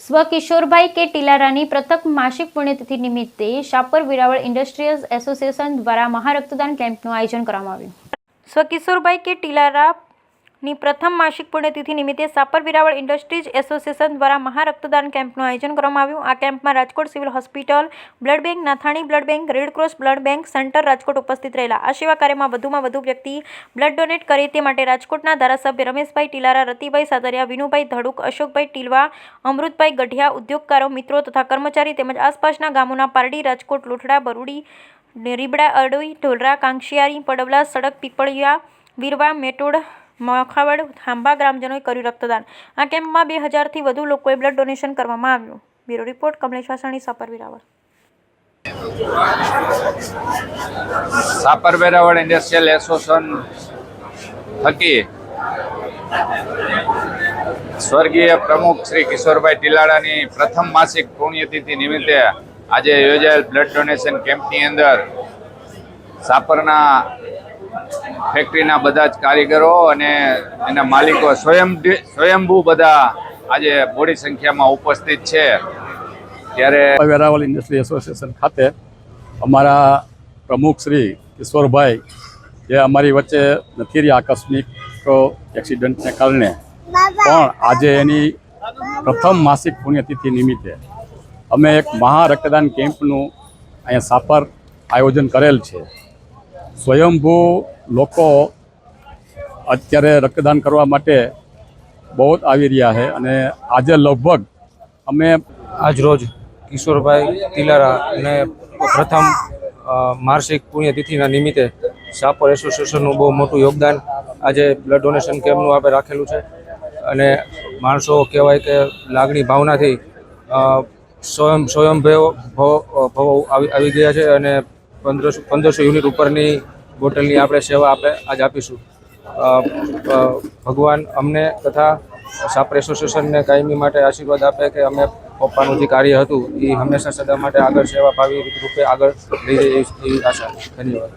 સ્વ કિશોરભાઈ કે ટીલારાની પ્રથમ માસિક પુણ્યતિથિ નિમિત્તે શાપર વેરાવળ ઇન્ડસ્ટ્રીઝ એસોસિએશન દ્વારા મહારક્તદાન કેમ્પનું આયોજન કરવામાં આવ્યું। સ્વ કિશોરભાઈ કે ટીલારાની પ્રથમ માસિક પુણ્યતિથિ નિમિત્તે શાપર વેરાવળ ઇન્ડસ્ટ્રીઝ એસોસિએશન દ્વારા મહારક્તદાન કેમ્પનું આયોજન કરવામાં આવ્યું। આ કેમ્પમાં Rajkot civil hospital blood bank, Nathani blood bank, red cross blood bank centre Rajkot ઉપસ્થિત રહેલા। આ સેવા કાર્યમાં વધુમાં વધુ વ્યક્તિ બ્લડ ડોનેટ કરે તે માટે રાજકોટના ધારાસભ્ય રમેશભાઈ ટીલારા, રતિભાઈ સાદરિયા, વિનુભાઈ ધડુક, અશોકભાઈ ટીલવા, અમૃતભાઈ ગઢિયા, ઉદ્યોગકારો, મિત્રો તથા કર્મચારી તેમજ આસપાસના ગામોના પારડી, રાજકોટ, લોઠડા, બરુડી, રીબડા, અરડોઈ, ઢોલરા, કાંકશિયારી, પડવલા, સડક, પીપળિયા, વીરવા, મેટોડ, મખાવડ, ખાંભા ગ્રામજનોએ કર્યું રક્તદાન। આ કેમ્પમાં 2000 થી વધુ લોકોએ બ્લડ ડોનેશન કરવામાં આવ્યું। Bureau report Kamlesh Vasani, Shapar Veraval. Shapar Veraval industrial association થકી સ્વર્ગીય પ્રમુખ શ્રી કિશોરભાઈ ટીલારાની પ્રથમ માસિક પુણ્યતિથિ નિમિત્તે આજે યોજાયેલ બ્લડ ડોનેશન કેમ્પની અંદર શાપરના ફેક્ટરીના બધા જ કારીગરો અને એના માલિકો સ્વયંભૂ બધા આજે મોટી સંખ્યામાં ઉપસ્થિત છે। ત્યારે વેરાવળ ઇન્ડસ્ટ્રી એસોસિએશન ખાતે અમારા પ્રમુખ શ્રી કિશોરભાઈ જે અમારી વચ્ચે નથી રહ્યા આકસ્મિક એક્સિડન્ટને કારણે, પણ આજે એની પ્રથમ માસિક પુણ્યતિથિ નિમિત્તે અમે એક મહા રક્તદાન કેમ્પનું અહીંયા શાપર આયોજન કરેલ છે। સ્વયંભૂ લોકો અત્યારે રક્તદાન કરવા માટે બહુ જ આવી રહ્યા છે અને આજે લગભગ અમે આજ રોજ કિશોરભાઈ ટીલારા ને પ્રથમ માસિક પુણ્યતિથિના નિમિત્તે શાપર એસોસિએશનનું બહુ મોટું યોગદાન આજે બ્લડ ડોનેશન કેમ્પનું આપણે રાખેલું છે અને માણસો કહેવાય કે લાગણી ભાવનાથી સ્વયંભવ આવી ગયા છે અને 1500 યુનિટ ઉપરની બોટલની આપણે સેવા આપણે આજ આપીશું। ભગવાન અમને તથા શાપર એસોસિએશનને કાયમી માટે આશીર્વાદ આપે કે અમે પપ્પાનું જે કાર્ય હતું એ હંમેશા સદા માટે આગળ સેવા ભાવી રૂપે આગળ લઈ જઈએ એવી આશા। ધન્યવાદ।